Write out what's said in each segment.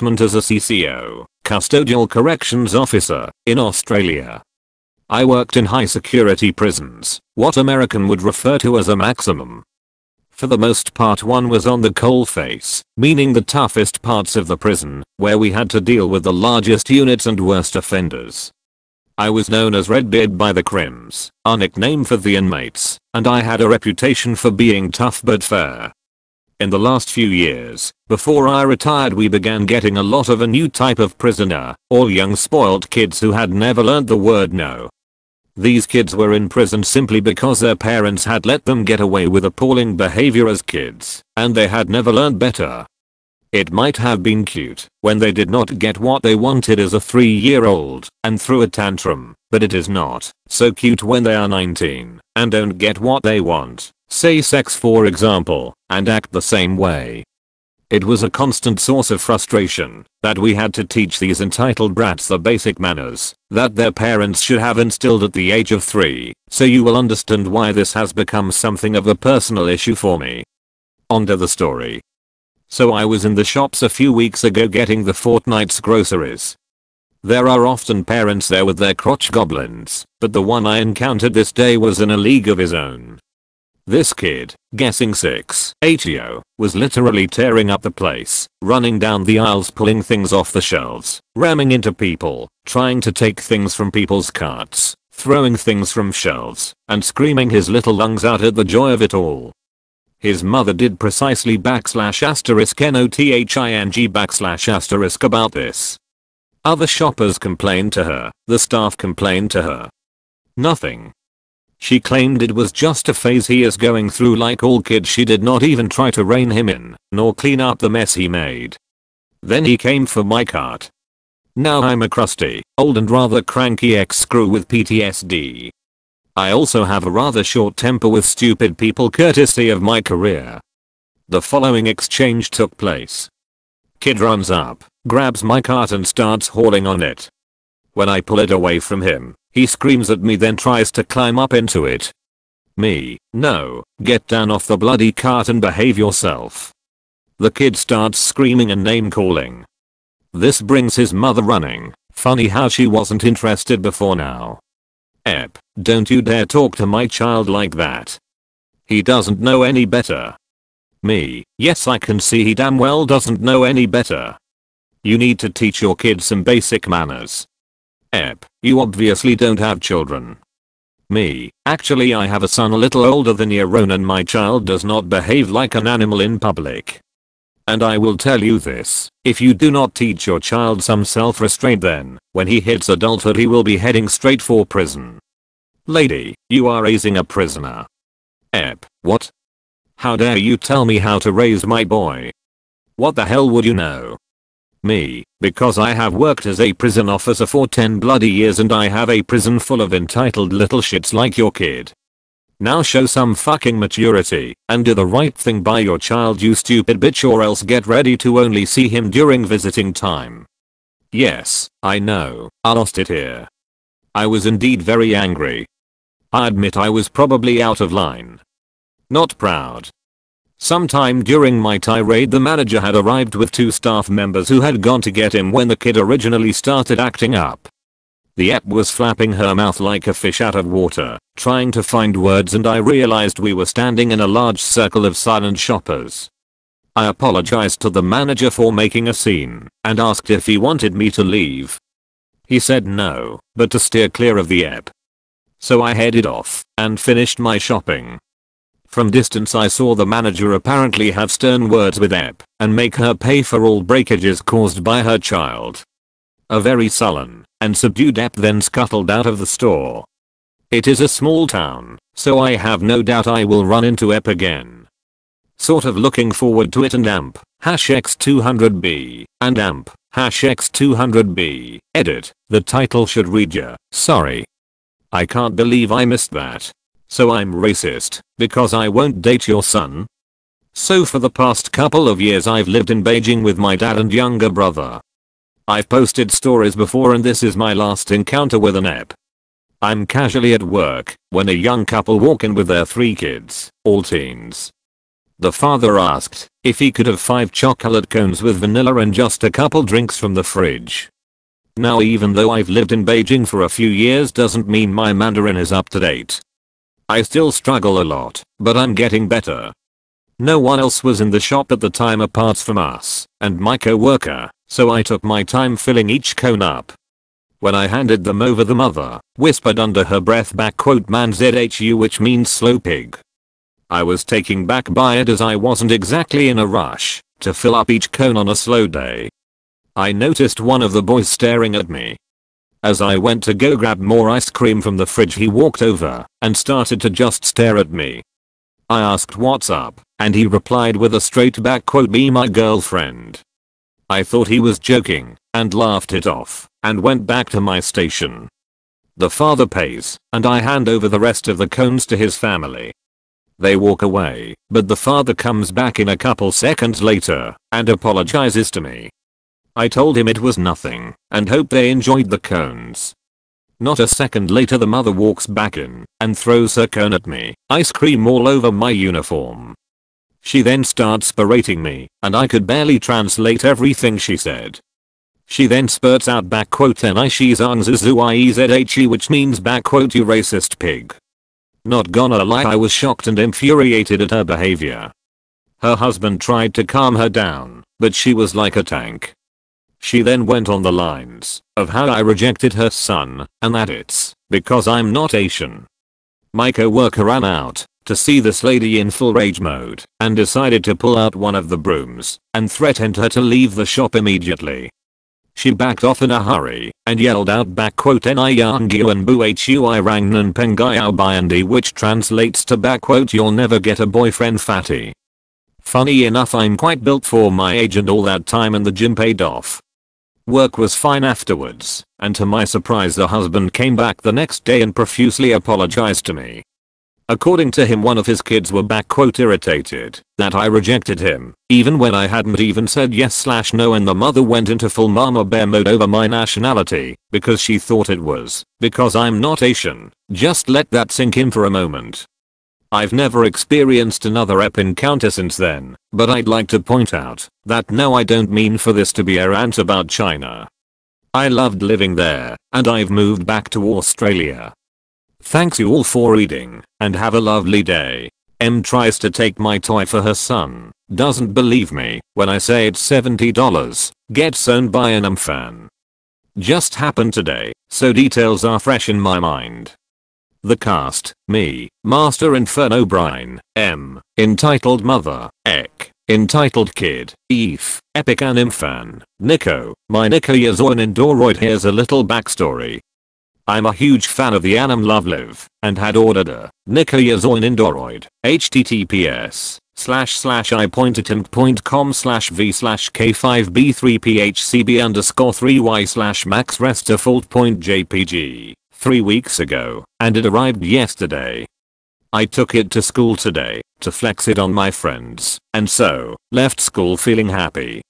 placement as a CCO, custodial corrections officer, in Australia. I worked in high security prisons, what American would refer to as a maximum. For the most part one was on the coalface, meaning the toughest parts of the prison, where we had to deal with the largest units and worst offenders. I was known as Redbeard by the Crims, our nickname for the inmates, and I had a reputation for being tough but fair. In the last few years, before I retired, we began getting a lot of a new type of prisoner, all young spoiled kids who had never learned the word no. These kids were in prison simply because their parents had let them get away with appalling behavior as kids, and they had never learned better. It might have been cute when they did not get what they wanted as a 3-year-old and threw a tantrum, but it is not so cute when they are 19 and don't get what they want, say sex for example, and act the same way. It was a constant source of frustration that we had to teach these entitled brats the basic manners that their parents should have instilled at the age of 3, so you will understand why this has become something of a personal issue for me. On to the story. So I was in the shops a few weeks ago getting the fortnight's groceries. There are often parents there with their crotch goblins, but the one I encountered this day was in a league of his own. This kid, guessing 6, 8 was literally tearing up the place, running down the aisles, pulling things off the shelves, ramming into people, trying to take things from people's carts, throwing things from shelves, and screaming his little lungs out at the joy of it all. His mother did precisely *NOTHING about this. Other shoppers complained to her, the staff complained to her. Nothing. She claimed it was just a phase he is going through like all kids. She did not even try to rein him in, nor clean up the mess he made. Then he came for my cart. Now I'm a crusty, old and rather cranky ex-screw with PTSD. I also have a rather short temper with stupid people courtesy of my career. The following exchange took place. Kid runs up, grabs my cart and starts hauling on it. When I pull it away from him, he screams at me, then tries to climb up into it. Me, no, get down off the bloody cart and behave yourself. The kid starts screaming and name calling. This brings his mother running. Funny how she wasn't interested before now. Ep, don't you dare talk to my child like that. He doesn't know any better. Me, yes, I can see he damn well doesn't know any better. You need to teach your kid some basic manners. Ep, you obviously don't have children. Me, actually I have a son a little older than Youre and my child does not behave like an animal in public. And I will tell you this, if you do not teach your child some self-restraint, then, when he hits adulthood, he will be heading straight for prison. Lady, you are raising a prisoner. Ep, what? How dare you tell me how to raise my boy? What the hell would you know? Me, because I have worked as a prison officer for 10 bloody years and I have a prison full of entitled little shits like your kid. Now show some fucking maturity and do the right thing by your child, you stupid bitch, or else get ready to only see him during visiting time. Yes, I know, I lost it here. I was indeed very angry. I admit I was probably out of line. Not proud. Sometime during my tirade, the manager had arrived with 2 staff members who had gone to get him when the kid originally started acting up. The ep was flapping her mouth like a fish out of water, trying to find words, and I realized we were standing in a large circle of silent shoppers. I apologized to the manager for making a scene and asked if he wanted me to leave. He said no, but to steer clear of the ep. So I headed off and finished my shopping. From distance I saw the manager apparently have stern words with ep and make her pay for all breakages caused by her child. A very sullen and subdued ep then scuttled out of the store. It is a small town, so I have no doubt I will run into ep again. Sort of looking forward to it, and amp #X200B and amp #X200B. Edit, the title should read ya, sorry. I can't believe I missed that. So I'm racist because I won't date your son? So for the past couple of years I've lived in Beijing with my dad and younger brother. I've posted stories before and this is my last encounter with an ep. I'm casually at work when a young couple walk in with their 3 kids, all teens. The father asked if he could have 5 chocolate cones with vanilla and just a couple drinks from the fridge. Now, even though I've lived in Beijing for a few years doesn't mean my Mandarin is up to date. I still struggle a lot, but I'm getting better. No one else was in the shop at the time apart from us and my co-worker, so I took my time filling each cone up. When I handed them over, the mother whispered under her breath "man ZHU," which means slow pig. I was taken back by it as I wasn't exactly in a rush to fill up each cone on a slow day. I noticed one of the boys staring at me. As I went to go grab more ice cream from the fridge, he walked over and started to just stare at me. I asked what's up, and he replied with a straight back "Be my girlfriend." I thought he was joking and laughed it off and went back to my station. The father pays and I hand over the rest of the cones to his family. They walk away, but the father comes back in a couple seconds later and apologizes to me. I told him it was nothing and hope they enjoyed the cones. Not a second later, the mother walks back in and throws her cone at me, ice cream all over my uniform. She then starts berating me and I could barely translate everything she said. She then spurts out "NI she's ZHE," which means "you racist pig." Not gonna lie, I was shocked and infuriated at her behavior. Her husband tried to calm her down, but she was like a tank. She then went on the lines of how I rejected her son and that it's because I'm not Asian. My coworker ran out to see this lady in full rage mode and decided to pull out one of the brooms and threatened her to leave the shop immediately. She backed off in a hurry and yelled out back quote "Ni yang and bu hui rang nan pengayao byandi," which translates to back quote "You'll never get a boyfriend, fatty." Funny enough, I'm quite built for my age and all that time in the gym paid off. Work was fine afterwards, and to my surprise the husband came back the next day and profusely apologized to me. According to him, one of his kids were back quote irritated that I rejected him, even when I hadn't even said yes/no, and the mother went into full mama bear mode over my nationality because she thought it was because I'm not Asian. Just let that sink in for a moment. I've never experienced another ep encounter since then, but I'd like to point out that no, I don't mean for this to be a rant about China. I loved living there, and I've moved back to Australia. Thanks you all for reading, and have a lovely day. M tries to take my toy for her son, doesn't believe me when I say it's $70, gets owned by an M fan. Just happened today, so details are fresh in my mind. The cast: me, Master Inferno, Brian, M, entitled Mother, Ek, entitled Kid, Eve, Epic Anim Fan, Nico, my Nico Yazorn Indoroid. Here's a little backstory. I'm a huge fan of the anime Love Live and had ordered a Nico Yazorn Indoroid, https://i.com/v/k5b3phcb_3y/maxrest_default.jpg 3 weeks ago, and it arrived yesterday. I took it to school today to flex it on my friends, and so left school feeling happy.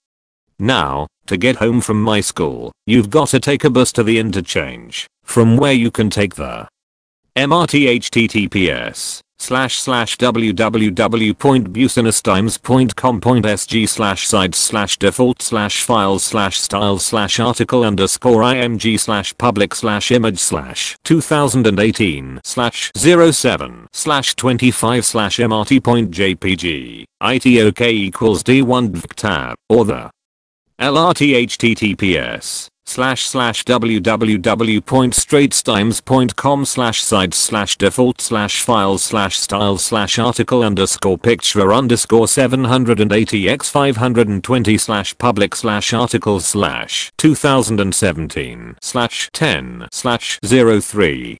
Now, to get home from my school, you've got to take a bus to the interchange, from where you can take the MRT. https://www.businessstimes.com/default/article_underscore img/public/image/2018/07/2005/mrt.jpg itok equals d1 tab or the LRT https://www.straightstimes.com/sites/default/file/article_780x520/10/03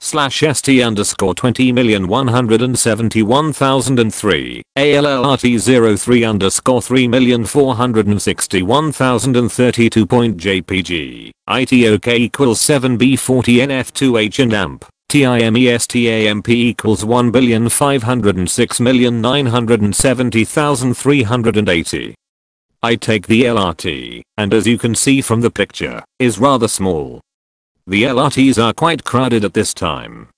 /ST_20,171,003 ALLRT03_3,461,032.jpg itok equals 7b40nf2h and amp TIMESTAMP equals 1,506,970,380. I take the LRT, and as you can see from the picture, is rather small. The LRTs are quite crowded at this time.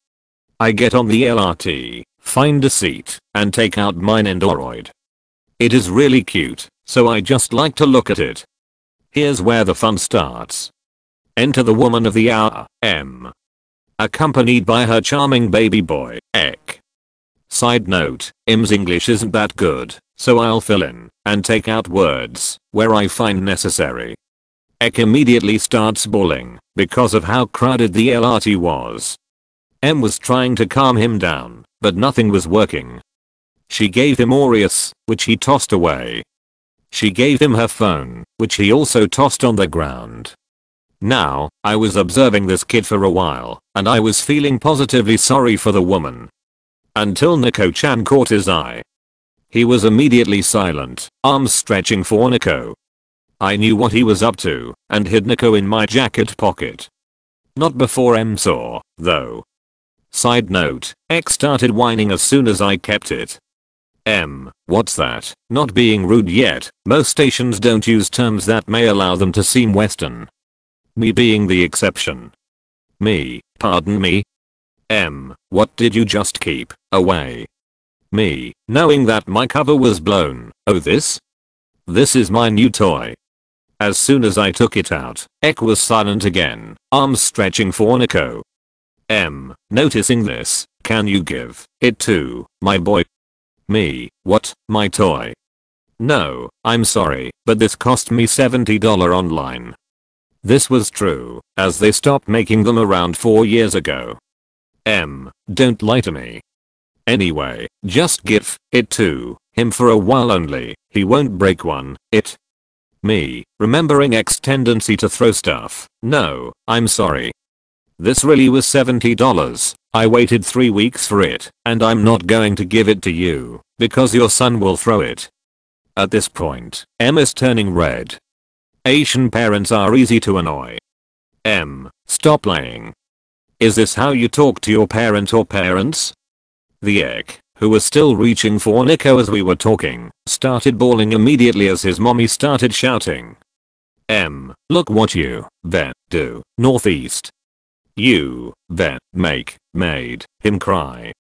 I get on the LRT, find a seat, and take out mine Endoroid. It is really cute, so I just like to look at it. Here's where the fun starts. Enter the woman of the hour, M, accompanied by her charming baby boy, Ek. Side note, M's English isn't that good, so I'll fill in and take out words where I find necessary. Ek immediately starts bawling because of how crowded the LRT was. M was trying to calm him down, but nothing was working. She gave him Aureus, which he tossed away. She gave him her phone, which he also tossed on the ground. Now, I was observing this kid for a while, and I was feeling positively sorry for the woman. Until Nico-chan caught his eye. He was immediately silent, arms stretching for Nico. I knew what he was up to, and hid Nico in my jacket pocket. Not before M saw, though. Side note, X started whining as soon as I kept it. M, what's that? Not being rude yet, most stations don't use terms that may allow them to seem Western. Me being the exception. Me, pardon me? M, what did you just keep away? Me, knowing that my cover was blown. Oh, this? This is my new toy. As soon as I took it out, Ek was silent again, arms stretching for Nico. M, noticing this, Can you give it to my boy? Me, what, my toy? No, I'm sorry, but this cost me $70 online. This was true, as they stopped making them around 4 years ago. Don't lie to me. Anyway, just give it to him for a while only, he won't break one, it. Me, remembering X tendency to throw stuff. No, I'm sorry. This really was $70. I waited 3 weeks for it, and I'm not going to give it to you, because your son will throw it. At this point, M is turning red. Asian parents are easy to annoy. Stop lying. Is this how you talk to your parent or parents? The egg, who was still reaching for Nico as we were talking, started bawling immediately as his mommy started shouting. Look what you, do, Northeast. You, made him cry.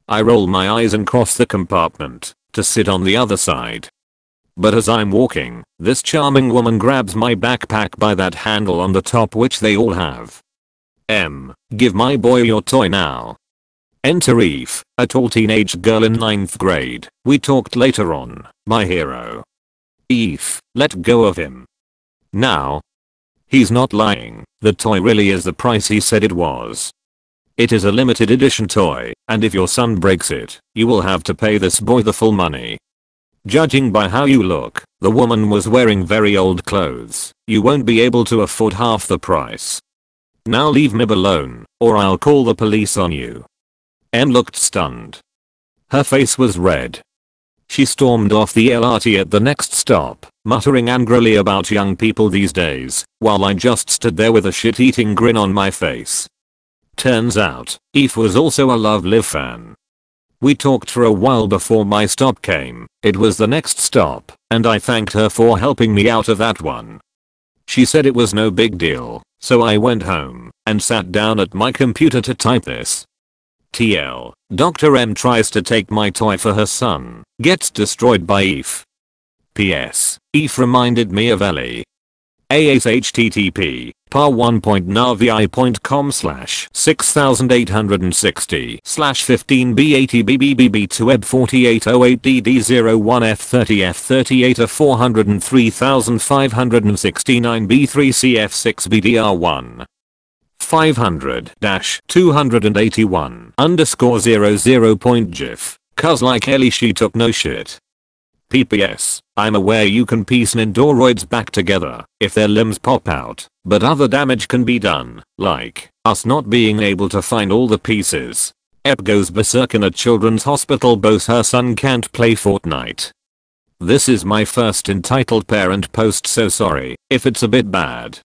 I roll my eyes and cross the compartment, to sit on the other side. But as I'm walking, this charming woman grabs my backpack by that handle on the top which they all have. Give my boy your toy now. Enter Eve, a tall teenage girl in 9th grade. We talked later on, my hero. Eve, let go of him. Now. He's not lying, the toy really is the price he said it was. It is a limited edition toy, and if your son breaks it, you will have to pay this boy the full money. Judging by how you look, the woman was wearing very old clothes. You won't be able to afford half the price. Now leave me alone, or I'll call the police on you. M looked stunned. Her face was red. She stormed off the LRT at the next stop, muttering angrily about young people these days, while I just stood there with a shit-eating grin on my face. Turns out, Eve was also a Love Live fan. We talked for a while before my stop came. It was the next stop, and I thanked her for helping me out of that one. She said it was no big deal, so I went home and sat down at my computer to type this. TL, Dr. M tries to take my toy for her son, gets destroyed by Eve. PS, Eve reminded me of Ellie. http par1.nav.com/1680808040380539B3CF6BDR1 500-281_00.gif, cuz like Ellie she took no shit. PPS, I'm aware you can piece Nendoroids back together if their limbs pop out, but other damage can be done, like us not being able to find all the pieces. Ep goes berserk in a children's hospital because her son can't play Fortnite. This is my first entitled parent post, so sorry if it's a bit bad.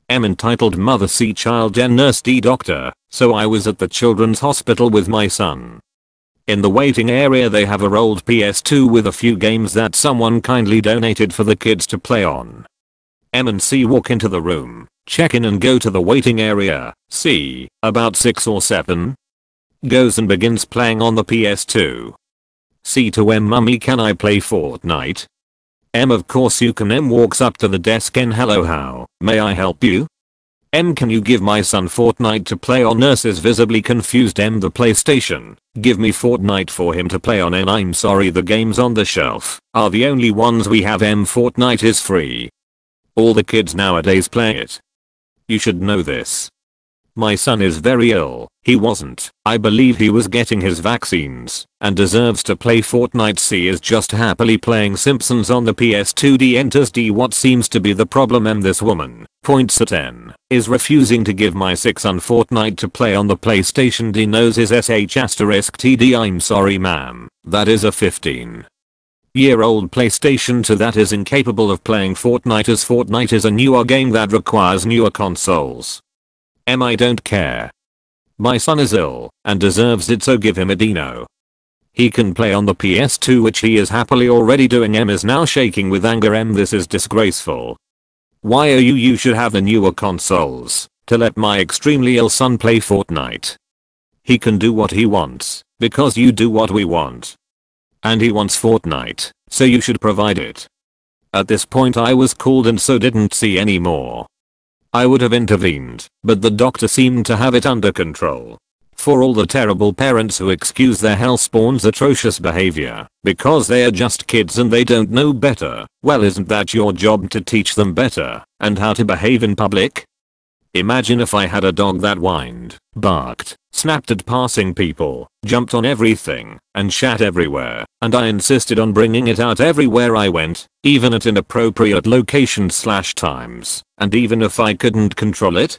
Entitled Mother C Child and Nurse D Doctor, so I was at the children's hospital with my son. In the waiting area they have a old PS2 with a few games that someone kindly donated for the kids to play on. M and C walk into the room, check in and go to the waiting area. C, about 6 or 7, goes and begins playing on the PS2. C to M, Mummy, can I play Fortnite? M, of course you can. M walks up to the desk and hello, how may I help you? M, can you give my son Fortnite to play on? Nurse is visibly confused. M, the PlayStation. Give me Fortnite for him to play on. N, I'm sorry, the games on the shelf are the only ones we have. M, Fortnite is free. All the kids nowadays play it. You should know this. My son is very ill. He wasn't. I believe he was getting his vaccines and deserves to play Fortnite. C is just happily playing Simpsons on the PS2. D enters D. What seems to be the problem? M, this woman points at N, is refusing to give my 6-son Fortnite to play on the PlayStation. D knows his sh*TD. I'm sorry ma'am, that is a 15-year-old PlayStation 2 that is incapable of playing Fortnite, as Fortnite is a newer game that requires newer consoles. M, I don't care. My son is ill and deserves it, so give him a Dino. He can play on the PS2, which he is happily already doing. M is now shaking with anger. M, this is disgraceful. Why are you should have the newer consoles to let my extremely ill son play Fortnite. He can do what he wants because you do what we want. And he wants Fortnite, so you should provide it. At this point I was called and so didn't see any more. I would have intervened, but the doctor seemed to have it under control. For all the terrible parents who excuse their hellspawn's atrocious behavior because they are just kids and they don't know better, well, isn't that your job to teach them better and how to behave in public? Imagine if I had a dog that whined, barked, snapped at passing people, jumped on everything, and shat everywhere, and I insisted on bringing it out everywhere I went, even at inappropriate locations/times, and even if I couldn't control it,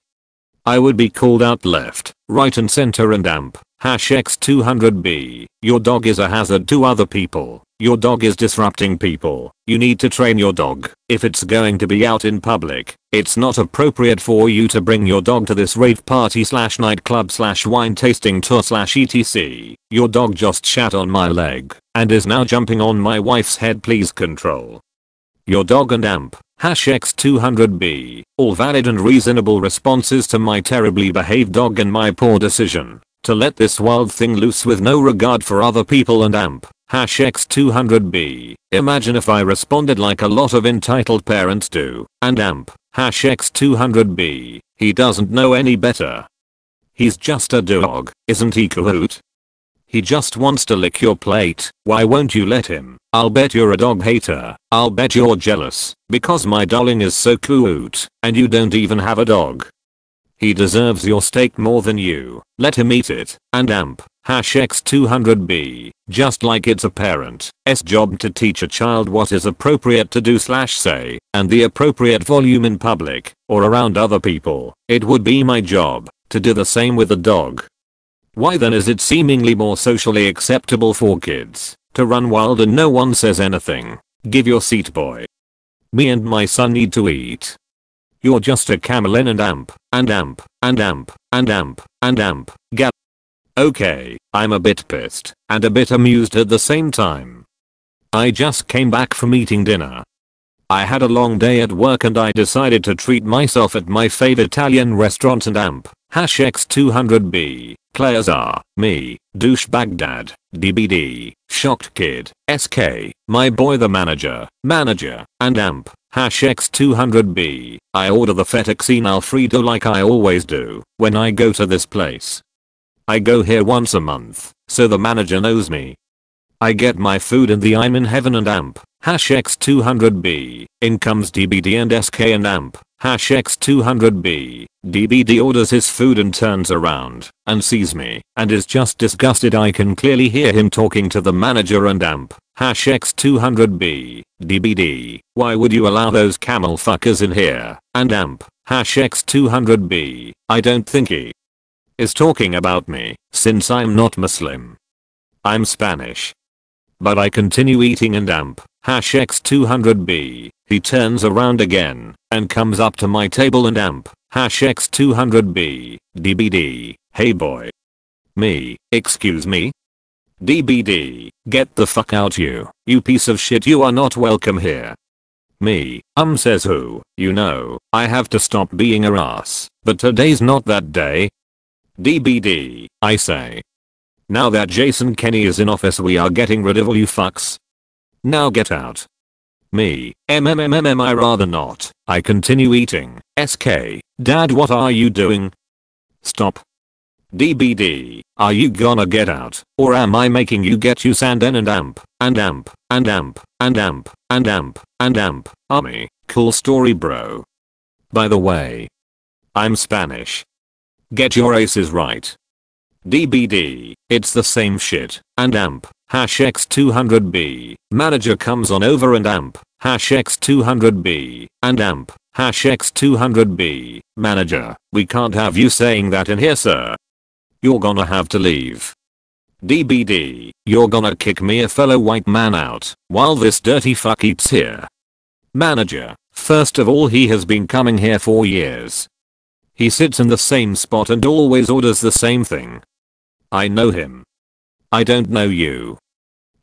I would be called out left, right and center and amp. #X200B. Your dog is a hazard to other people. Your dog is disrupting people. You need to train your dog. If it's going to be out in public, it's not appropriate for you to bring your dog to this rave party/nightclub/wine tasting tour/etc. Your dog just shat on my leg and is now jumping on my wife's head. Please control your dog and amp. #X200B. All valid and reasonable responses to my terribly behaved dog and my poor decision to let this wild thing loose with no regard for other people and amp. #X200B. Imagine if I responded like a lot of entitled parents do and amp. #X200B. He doesn't know any better. He's just a dog, isn't he cute? He just wants to lick your plate. Why won't you let him? I'll bet you're a dog hater. I'll bet you're jealous because my darling is so cute and you don't even have a dog. He deserves your steak more than you. Let him eat it and amp. #X200B. Just like it's a parent's job to teach a child what is appropriate to do/say and the appropriate volume in public or around other people, it would be my job to do the same with a dog. Why then is it seemingly more socially acceptable for kids to run wild and no one says anything? Give your seat, boy. Me and my son need to eat. You're just a camel in and amp, and amp, and amp, and amp, and amp, gal. Okay, I'm a bit pissed and a bit amused at the same time. I just came back from eating dinner. I had a long day at work and I decided to treat myself at my favorite Italian restaurant and amp. #X200B. Players are me, douchebag dad, DBD, shocked kid, SK, my boy the manager, and amp. #X200B. I order the fettuccine Alfredo like I always do when I go to this place. I go here once a month, so the manager knows me. I get my food in the I'm in heaven and amp. #X200B. In comes DBD and SK and amp. #X200B. DBD orders his food and turns around and sees me and is just disgusted. I can clearly hear him talking to the manager and amp. #X200B. DBD. Why would you allow those camel fuckers in here? And amp. #X200B. I don't think he is talking about me since I'm not Muslim. I'm Spanish. But I continue eating and amp. #X200B. He turns around again and comes up to my table and amp. #X200B. DBD. Hey boy. Me. Excuse me? DBD. Get the fuck out you piece of shit, you are not welcome here. Me. Says who? You know, I have to stop being a ass, but today's not that day. DBD. I say. Now that Jason Kenney is in office we are getting rid of all you fucks. Now get out. Me. I rather not. I continue eating. SK. Dad, what are you doing? Stop. DBD. Are you gonna get out or am I making you get you sanden and amp and amp and amp and amp and amp and amp? Army. Cool story, bro. By the way, I'm Spanish. Get your aces right. DBD. It's the same shit. And amp. #X200B. Manager comes on over and amp. #X200B. And amp. #X200B. Manager. We can't have you saying that in here, sir. You're gonna have to leave. DBD. You're gonna kick me, a fellow white man, out while this dirty fuck eats here. Manager. First of all, he has been coming here for years. He sits in the same spot and always orders the same thing. I know him. I don't know you.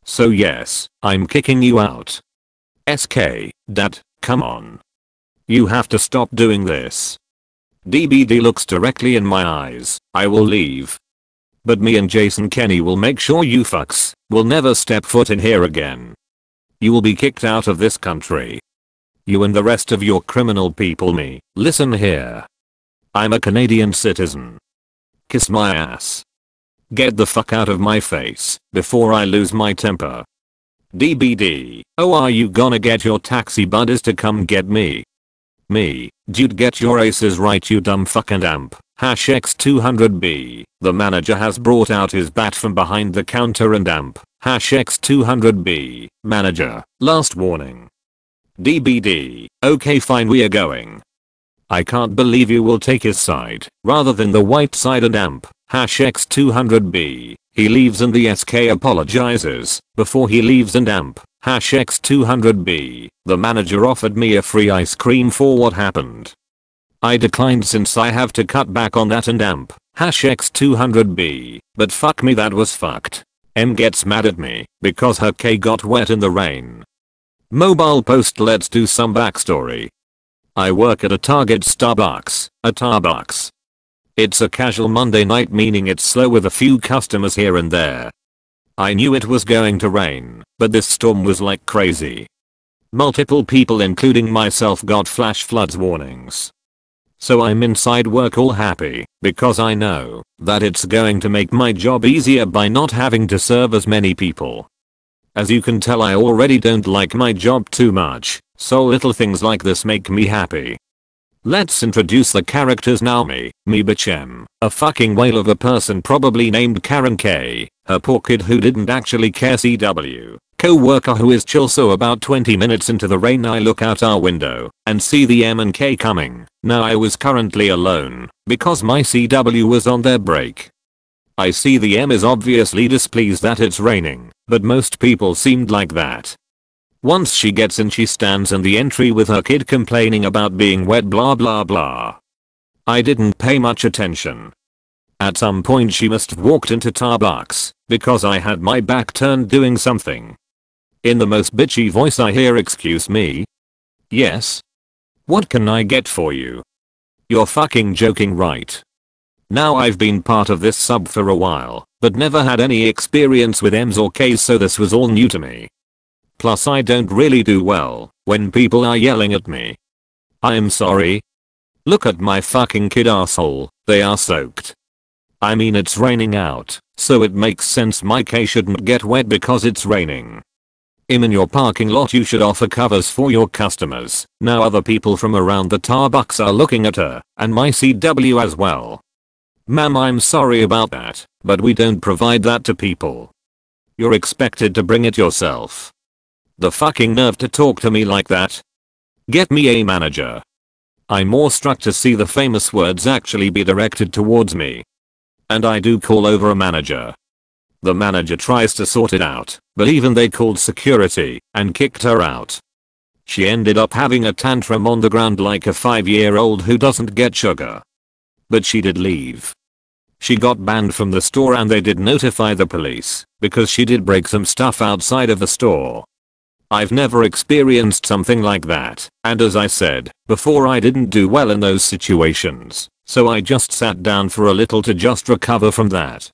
So yes, I'm kicking you out. SK, Dad, come on. You have to stop doing this. DBD looks directly in my eyes. I will leave. But me and Jason Kenney will make sure you fucks will never step foot in here again. You will be kicked out of this country. You and the rest of your criminal people. Me. Listen here. I'm a Canadian citizen. Kiss my ass. Get the fuck out of my face before I lose my temper. DBD. Oh, are you gonna get your taxi buddies to come get me? Me. Dude, get your aces right, you dumb fucking amp. X200B. The manager has brought out his bat from behind the counter and amp. X200B. Manager. Last warning. DBD. Okay, fine, we are going. I can't believe you will take his side rather than the white side and amp. X200B. He leaves and the SK apologizes before he leaves and amp. X200B. The manager offered me a free ice cream for what happened. I declined since I have to cut back on that and amp. X200B. But fuck me, that was fucked. M gets mad at me because her K got wet in the rain. Mobile post. Let's do some backstory. I work at a Target Starbucks, a Tarbucks. It's a casual Monday night, meaning it's slow with a few customers here and there. I knew it was going to rain, but this storm was like crazy. Multiple people including myself got flash floods warnings. So I'm inside work all happy because I know that it's going to make my job easier by not having to serve as many people. As you can tell, I already don't like my job too much, so little things like this make me happy. Let's introduce the characters now. Me bitch M, a fucking whale of a person probably named Karen K, her poor kid who didn't actually care. CW, co-worker who is chill, so about 20 minutes into the rain I look out our window and see the M and K coming. Now I was currently alone because my CW was on their break. I see the M is obviously displeased that it's raining, but most people seemed like that. Once she gets in, she stands in the entry with her kid complaining about being wet, blah blah blah. I didn't pay much attention. At some point she must have walked into Starbucks because I had my back turned doing something. In the most bitchy voice I hear, "Excuse me? Yes? What can I get for you? You're fucking joking, right?" Now I've been part of this sub for a while, but never had any experience with M's or K's, so this was all new to me. Plus I don't really do well when people are yelling at me. I'm sorry. Look at my fucking kid, asshole, they are soaked. I mean, it's raining out, so it makes sense my K shouldn't get wet because it's raining. In your parking lot you should offer covers for your customers. Now other people from around the Starbucks are looking at her and my CW as well. Ma'am, I'm sorry about that, but we don't provide that to people. You're expected to bring it yourself. The fucking nerve to talk to me like that. Get me a manager. I'm more struck to see the famous words actually be directed towards me. And I do call over a manager. The manager tries to sort it out, but even they called security and kicked her out. She ended up having a tantrum on the ground like a 5-year-old who doesn't get sugar. But she did leave. She got banned from the store and they did notify the police because she did break some stuff outside of the store. I've never experienced something like that, and as I said before, I didn't do well in those situations, so I just sat down for a little to just recover from that.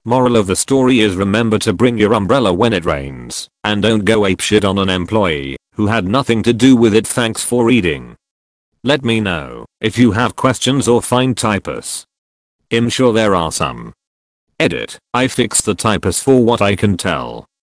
Moral of the story is, remember to bring your umbrella when it rains, and don't go apeshit on an employee who had nothing to do with it. Thanks for reading. Let me know if you have questions or find typos. I'm sure there are some. Edit, I fixed the typos for what I can tell.